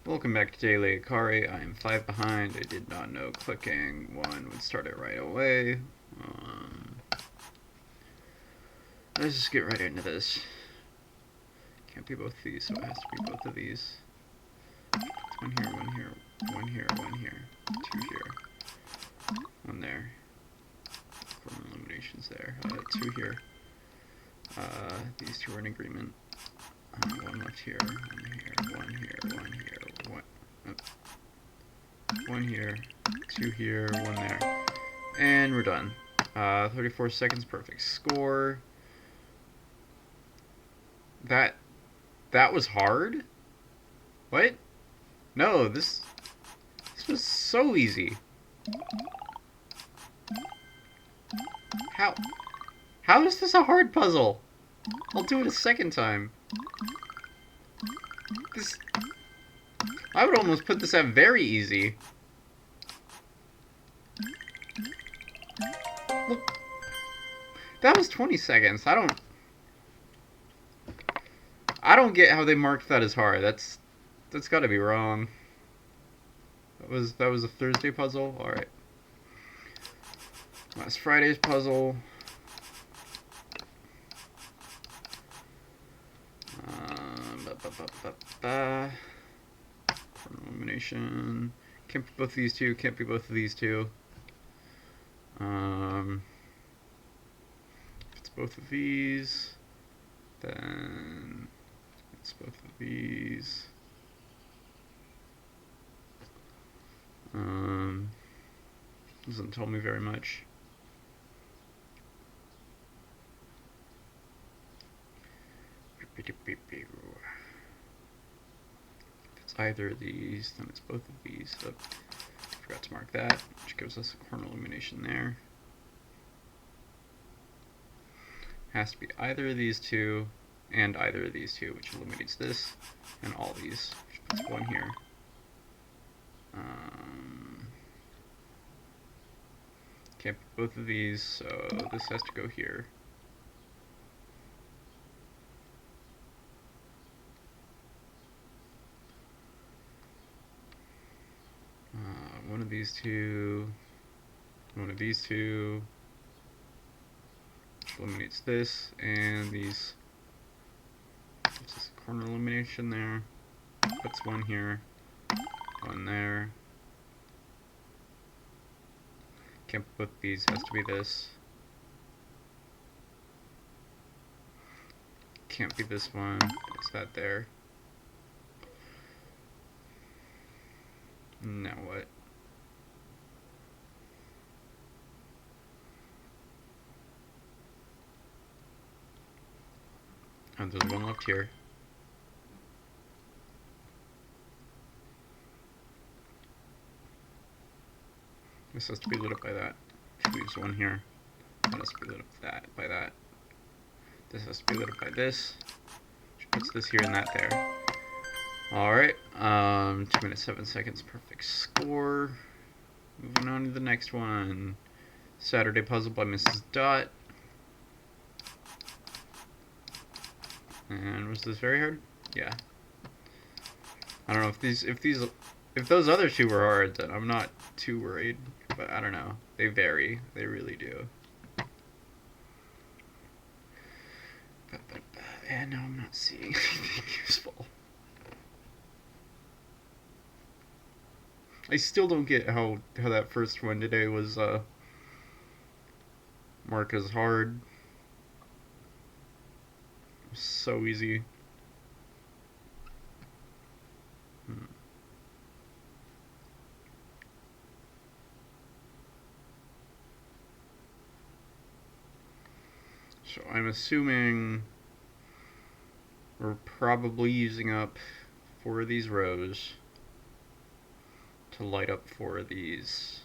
Welcome back to Daily Akari. I am 5 behind. I did not know clicking 1 would start it right away. Let's just get right into this. Can't be both of these, so it has to be both of these. One here, one here, one here, one here, 2 here, 1 there. Corner eliminations there. 2 here. These 2 are in agreement. 1 left here, 1 here, 1 here, 1 here, 1 here, 2 here, 1 there. And we're done. 34 seconds, perfect score. That was hard? What? No, this was so easy. How is this a hard puzzle? I'll do it a second time. I would almost put this at very easy. Look, that was 20 seconds. I don't get how they marked that as hard. That's got to be wrong. That was a Thursday puzzle. All right. Last Friday's puzzle. Elimination. Can't be both of these two. Can't be both of these two. If it's both of these, then it's both of these. Doesn't tell me very much. If it's either of these, then it's both of these. So forgot to mark that, which gives us a corner elimination there. Has to be either of these two and either of these two, which eliminates this and all these, which puts 1 here. Can't be both of these, so this has to go here. One of these two, one of these two, which eliminates this, and these. It's just a corner elimination there. Puts 1 here, 1 there. Can't put these, has to be this. Can't be this one, it's that there. Now what? And there's 1 left here. This has to be lit up by that. Which leaves 1 here. That has to be lit up by that. This has to be lit up by this. Which puts this here and that there. Alright. 2 minutes 7 seconds. Perfect score. Moving on to the next one. Saturday Puzzle by Mrs. Dot. And was this very hard? Yeah. I don't know if those other 2 were hard, then I'm not too worried. But I don't know. They vary. They really do. And now I'm not seeing anything useful. I still don't get how that first one today was marked as hard. It was so easy. So I'm assuming we're probably using up 4 of these rows to light up 4 of these.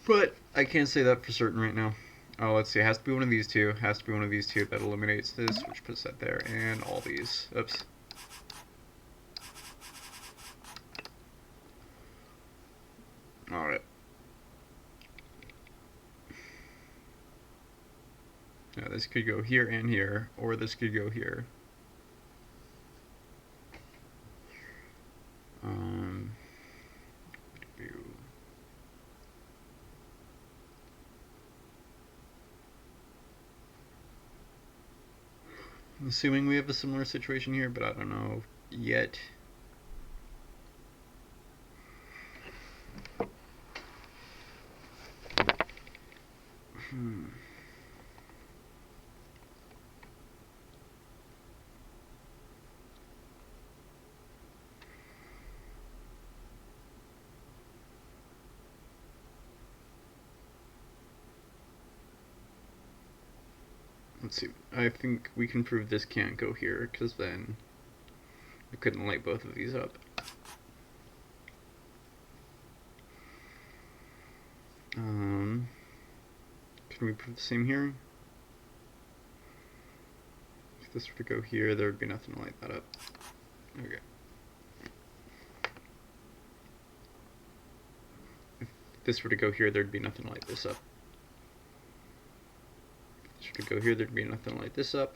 But I can't say that for certain right now. Oh, let's see. It has to be one of these 2. Has to be one of these 2 that eliminates this, which puts that there, and all these. Oops. Alright. Now this could go here and here, or this could go here. I'm assuming we have a similar situation here, but I don't know yet. Let's see. I think we can prove this can't go here, because then we couldn't light both of these up. Can we prove the same here? If this were to go here, there would be nothing to light that up. Okay. If this were to go here, there'd be nothing to light this up. If this were to go here, there'd be nothing to light this up.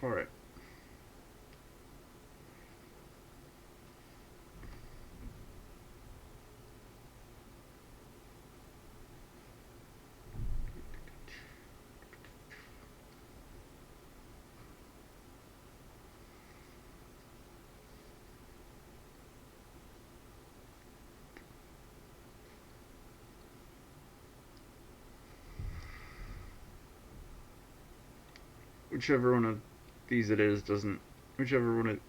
Alright. Whichever one of these it is doesn't, whichever one of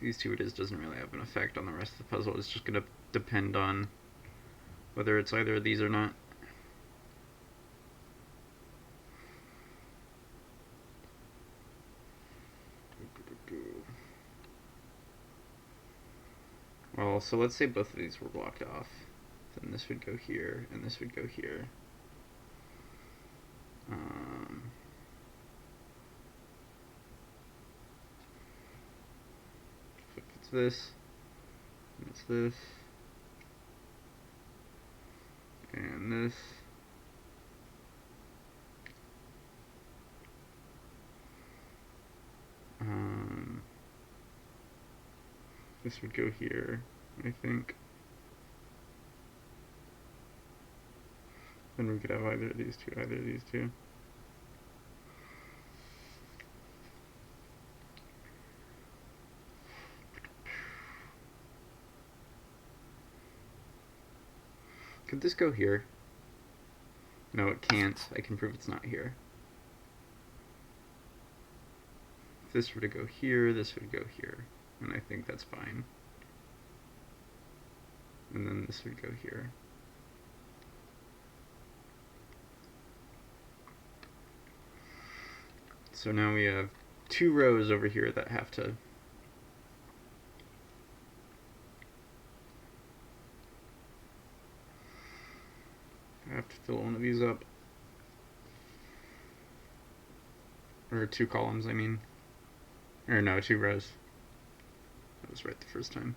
these two it is doesn't really have an effect on the rest of the puzzle. It's just going to depend on whether it's either of these or not. Well, so let's say both of these were blocked off. Then this would go here, and this would go here. If it's this, and it's this, and this. This would go here, I think. Then we could have either of these two, either of these two. Could this go here? No, it can't. I can prove it's not here. If this were to go here, this would go here. And I think that's fine. And then this would go here. So now we have two rows over here that have to fill one of these up. Or two columns, I mean. Or no, two rows. I was right the first time.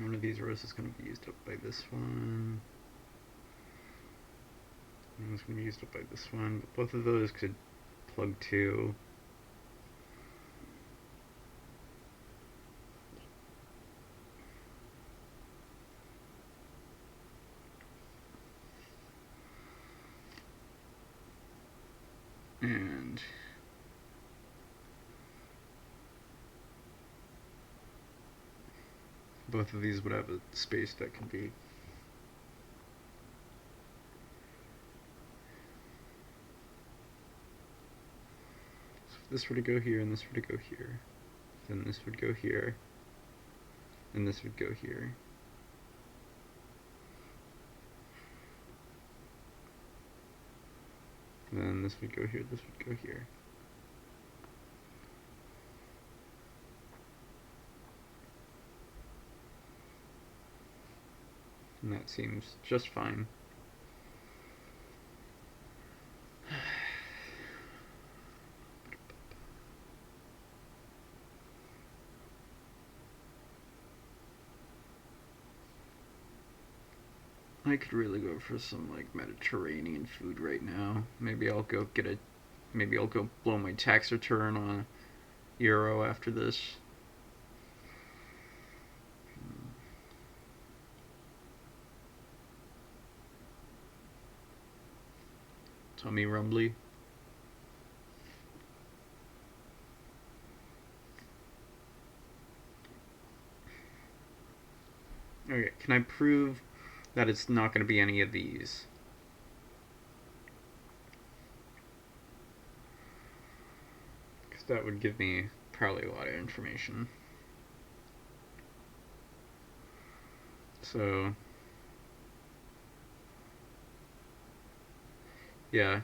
One of these rows is going to be used up by this one. One's going to be used up by this one. But both of those could plug to. And both of these would have a space that can be. So if this were to go here and this were to go here, then this would go here, and this would go here. Then this would go here, this would go here. And that seems just fine. I could really go for some like Mediterranean food right now. Maybe I'll go blow my tax return on Euro after this. Tummy rumbly. Okay, can I prove that it's not going to be any of these? Because that would give me probably a lot of information. So, yeah.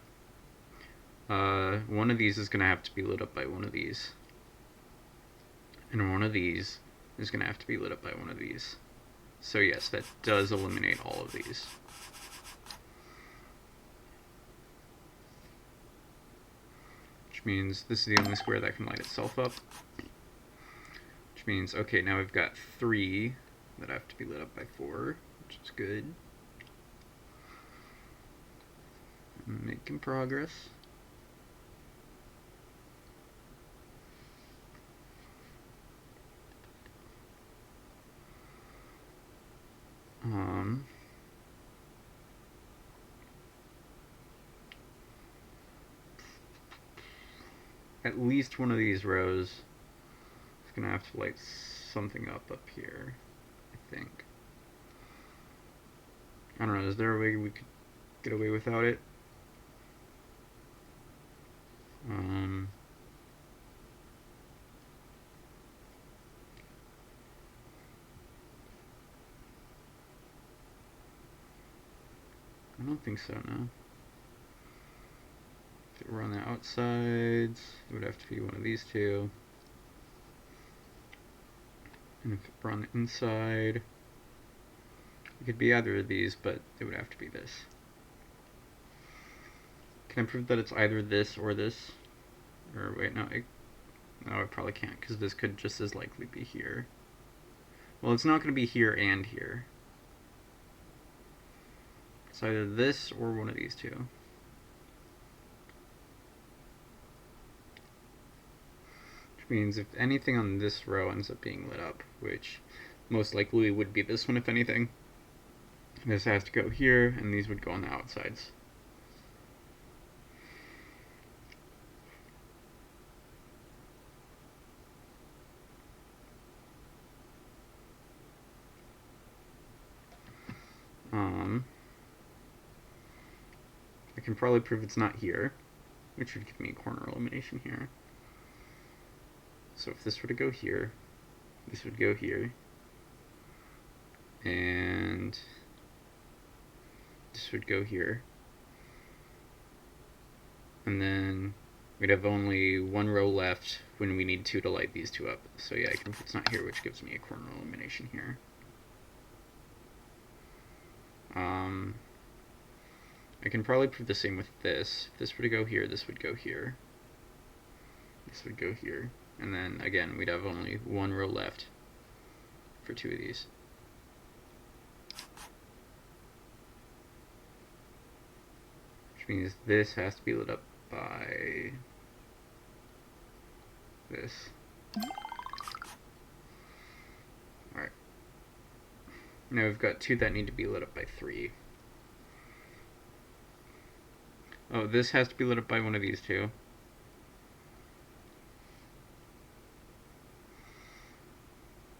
One of these is going to have to be lit up by one of these. And one of these is going to have to be lit up by one of these. So yes, that does eliminate all of these. Which means this is the only square that can light itself up. Which means, okay, now we've got 3 that have to be lit up by 4, which is good. Making progress. At least one of these rows is going to have to light something up here, I think. I don't know, is there a way we could get away without it? I don't think so, no. If it were on the outsides, it would have to be one of these two. And if it were on the inside, it could be either of these, but it would have to be this. Can I prove that it's either this or this? Or wait, no, I probably can't, because this could just as likely be here. Well, it's not going to be here and here. It's either this or one of these two. Which means if anything on this row ends up being lit up, which most likely would be this one if anything, this has to go here, and these would go on the outsides. I can probably prove it's not here, which would give me a corner elimination here. So if this were to go here, this would go here, and this would go here, and then we'd have only one row left when we need 2 to light these 2 up. So yeah, I can prove it's not here, which gives me a corner elimination here. I can probably prove the same with this. If this were to go here, this would go here. This would go here. And then, again, we'd have only one row left for 2 of these. Which means this has to be lit up by this. Alright. Now we've got 2 that need to be lit up by 3. Oh, this has to be lit up by one of these two.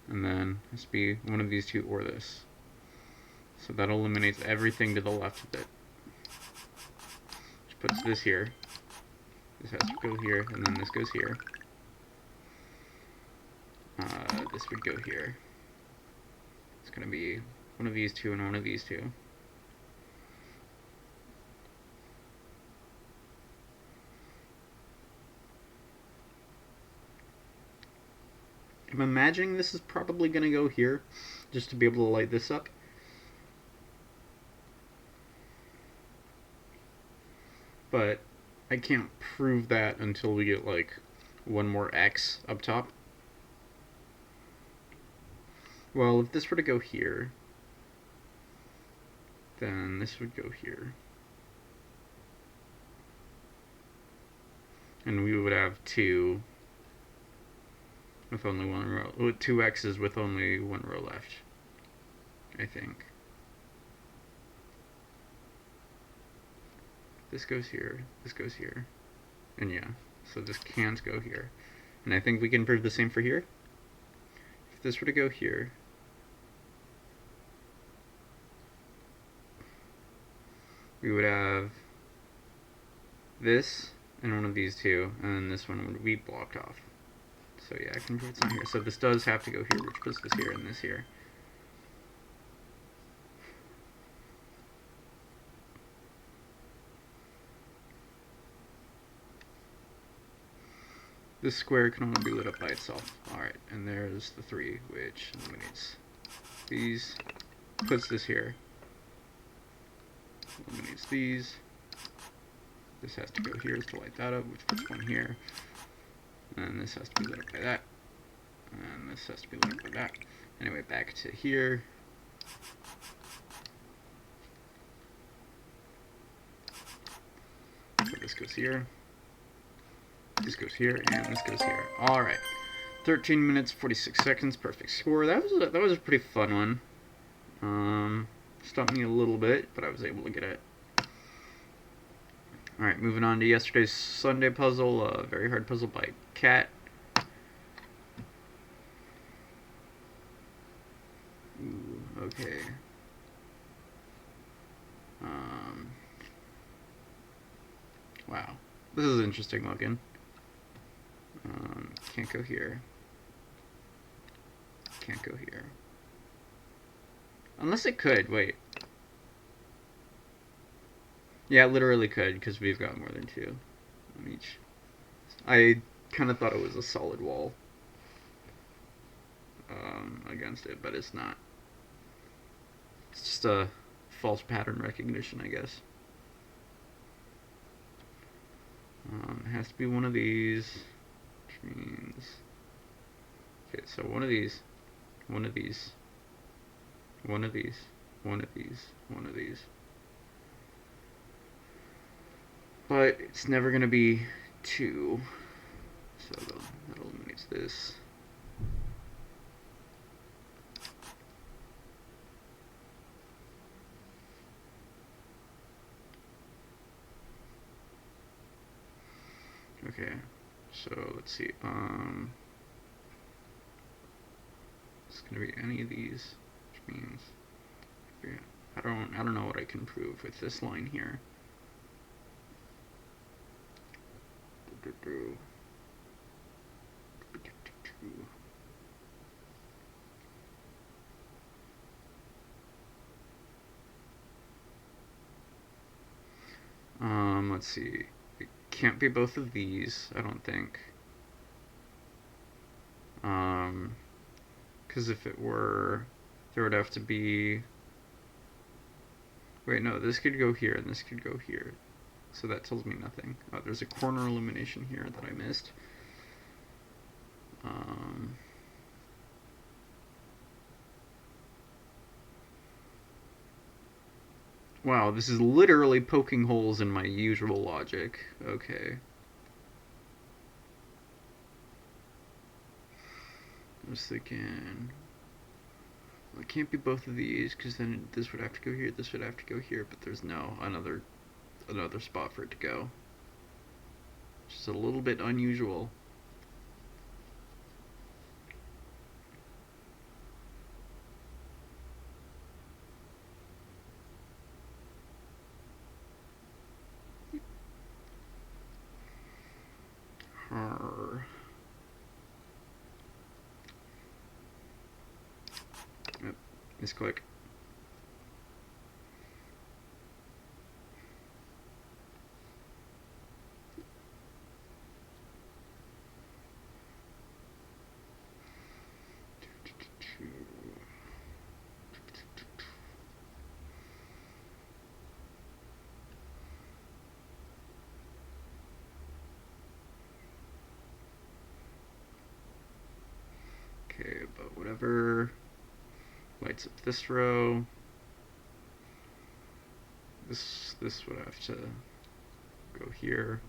And then it has to be one of these two or this. So that eliminates everything to the left of it. Which puts this here. This has to go here, and then this goes here. This would go here. It's going to be one of these two and one of these two. I'm imagining this is probably going to go here, just to be able to light this up. But I can't prove that until we get like one more X up top. Well, if this were to go here, then this would go here. And we would have two with only one row, with two X's with only one row left, I think. This goes here, this goes here, and yeah, so this can't go here. And I think we can prove the same for here. If this were to go here, we would have this and one of these two, and then this one would be blocked off. So yeah, I can prove it's not here. So this does have to go here, which puts this here and this here. This square can only be lit up by itself. Alright, and there's the 3, which eliminates these, puts this here, eliminates these. This has to go here to light that up, which puts one here. And this has to be lit up by that. And this has to be lit up by that. Anyway, back to here. So this goes here. This goes here, and this goes here. Alright. 13 minutes, 46 seconds, perfect score. That was a pretty fun one. Stumped me a little bit, but I was able to get it. Alright, moving on to yesterday's Sunday puzzle, a very hard puzzle by Cat. Ooh, okay. Wow. This is interesting looking. Can't go here. Can't go here. Unless it could, wait. Yeah, it literally could, because we've got more than 2 on each. I kind of thought it was a solid wall against it, but it's not. It's just a false pattern recognition, I guess. It has to be one of these, which means... Okay, so one of these, one of these, one of these, one of these, one of these. But it's never going to be 2. So that eliminates this. Okay, so let's see. It's going to be any of these, which means I don't know what I can prove with this line here. Let's see. It can't be both of these, I don't think. Because if it were, there would have to be... Wait, no, this could go here and this could go here. So that tells me nothing. Oh, there's a corner elimination here that I missed. Wow, this is literally poking holes in my usual logic. Okay. I was thinking... Well, it can't be both of these, because then this would have to go here, this would have to go here, but there's no another another spot for it to go. Just a little bit unusual. Yep, misclick. Okay, but whatever lights up this row, this would have to go here.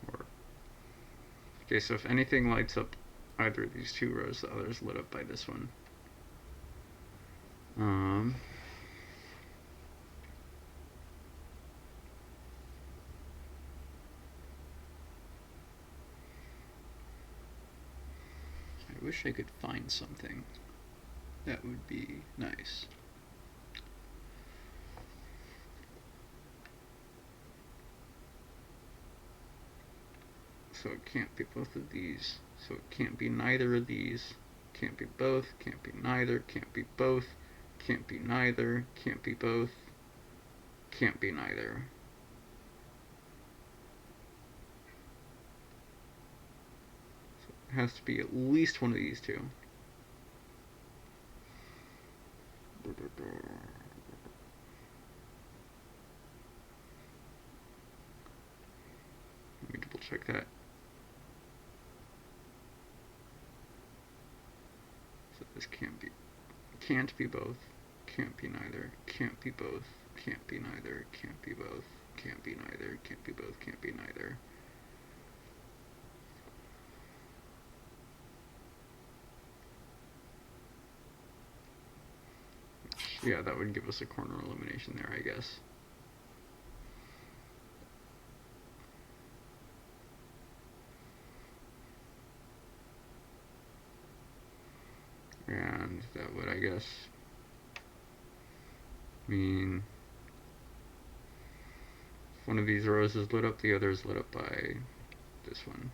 Or okay, so if anything lights up either of these two rows, the other is lit up by this one. I wish I could find something that would be nice. So it can't be both of these. So it can't be neither of these. Can't be both. Can't be neither. Can't be both. Can't be neither. Can't be both. Can't be neither. So it has to be at least one of these two. Let me double check that. So this can't be both, can't be neither, can't be both, can't be neither, can't be both, can't be neither, can't be both, can't be neither. Yeah, that would give us a corner elimination there, I guess. And that would, I guess, mean if one of these rows is lit up, the other is lit up by this one.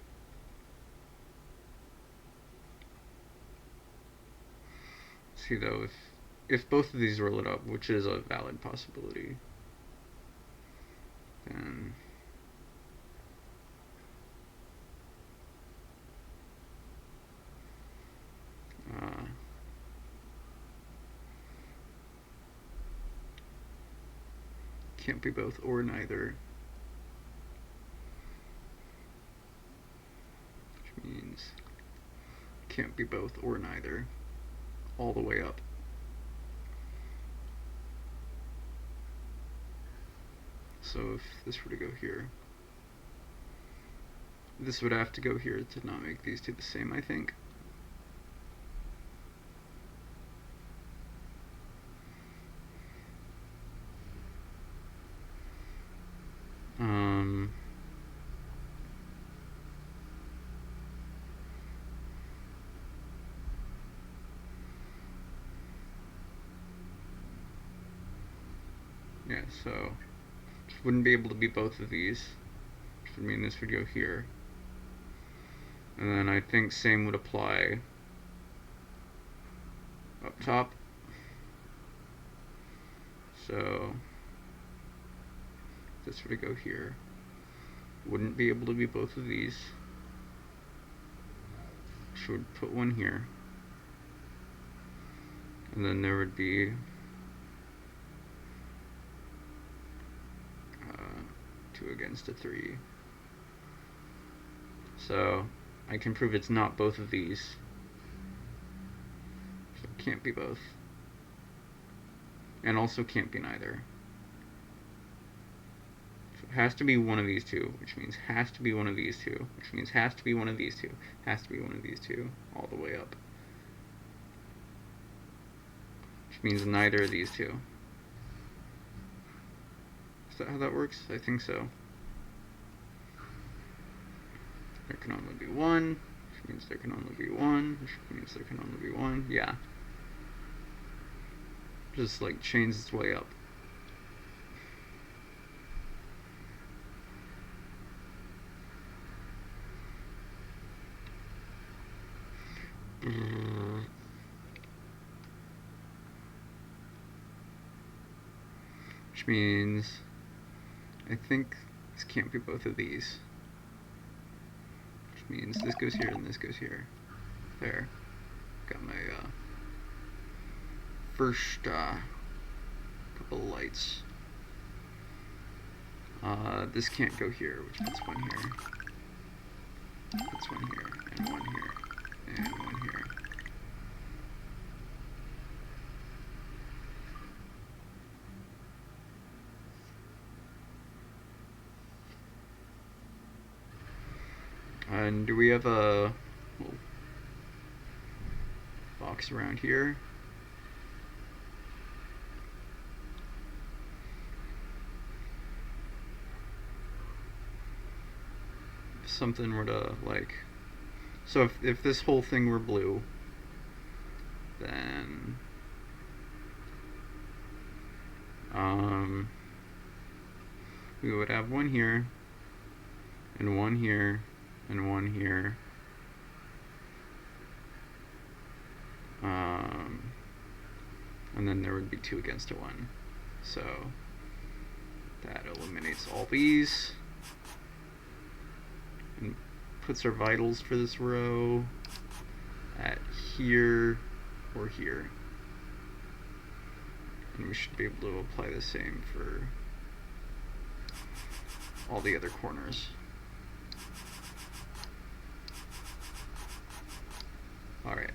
See though, if both of these were lit up, which is a valid possibility, then can't be both or neither, which means can't be both or neither all the way up. So if this were to go here, this would have to go here to not make these two the same, I think. Yeah, so just wouldn't be able to be both of these, which would mean this would go here. And then I think same would apply up top. So this were to go here, wouldn't be able to be both of these. So would put one here. And then there would be 2 against a 3. So I can prove it's not both of these. So it can't be both. And also can't be neither. So it has to be one of these two, which means has to be one of these two, which means has to be one of these two, has to be one of these two, all the way up. Which means neither of these two. that how that works? I think so. There can only be one, which means there can only be one, which means there can only be one. Yeah. Just like chains its way up. Which means I think this can't be both of these. Which means this goes here and this goes here. There. Got my first couple lights. This can't go here, which puts one here. Puts one here, and one here, and one here. And do we have a little box around here? If something were to, like... So if this whole thing were blue, then... we would have one here, and one here, and one here. And then there would be two against a one. So that eliminates all these and puts our vitals for this row at here or here. And we should be able to apply the same for all the other corners. Alright.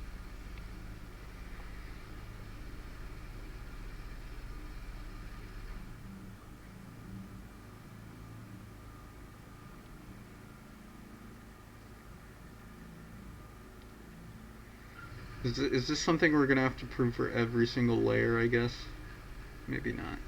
Is this something we're gonna have to prove for every single layer, I guess? Maybe not.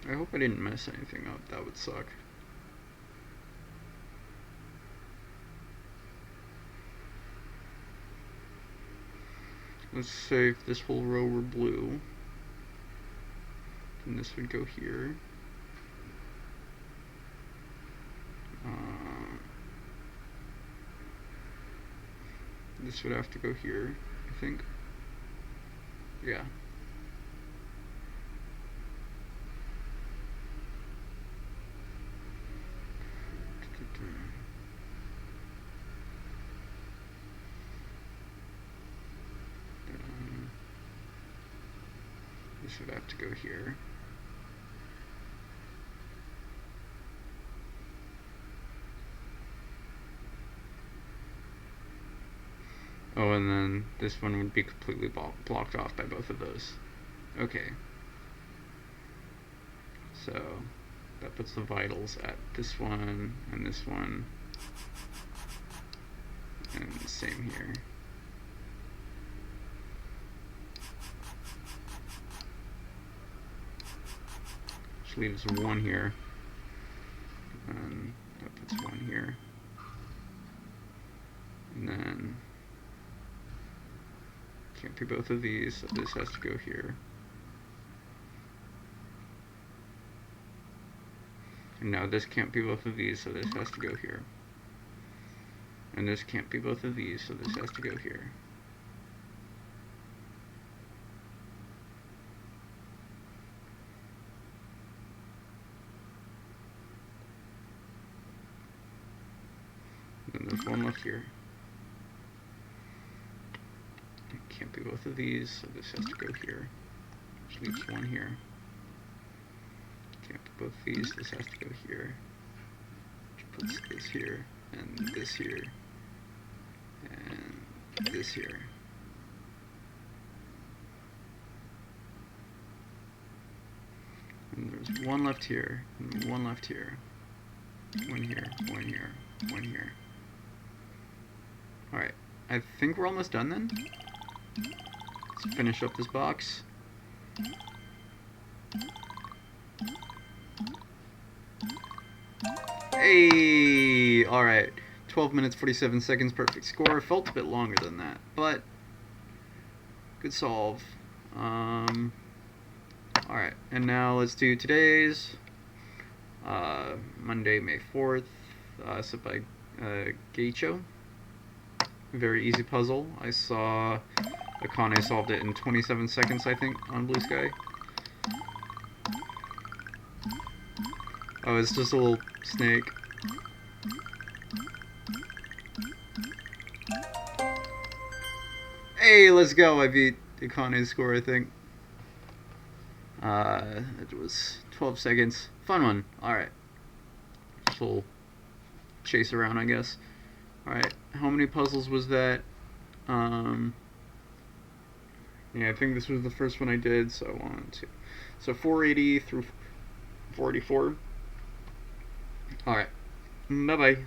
I hope I didn't mess anything up. That would suck. Let's say if this whole row were blue, then this would go here. This would have to go here, I think. Yeah. This would have to go here. Oh, and then this one would be completely blocked off by both of those. Okay. So that puts the vitals at this one, and the same here. Which leaves one here, and that puts one here, and then can't be both of these, so this has to go here. And now this can't be both of these, so this has to go here. And this can't be both of these, so this has to go here. And then there's one left here. It can't be both of these, so this has to go here. Which leaves one here. Can't be both these, this has to go here. Which puts this here, and this here, And this here. And there's one left here, and one left here. One here, one here, one here. Alright, I think we're almost done then. Let's finish up this box. Hey! Alright, 12 minutes, 47 seconds, perfect score. Felt a bit longer than that, but good solve. Alright, and now let's do today's. Monday, May 4th, set by Geicho. Very easy puzzle. I saw Akane solved it in 27 seconds, I think, on Blue Sky. Oh, it's just a little snake. Hey, let's go! I beat Akane's score, I think. It was 12 seconds. Fun one. Alright. Just a little chase around, I guess. Alright, how many puzzles was that? Yeah, I think this was the first one I did, so 1, 2. So 480 through 484. Alright. Bye-bye.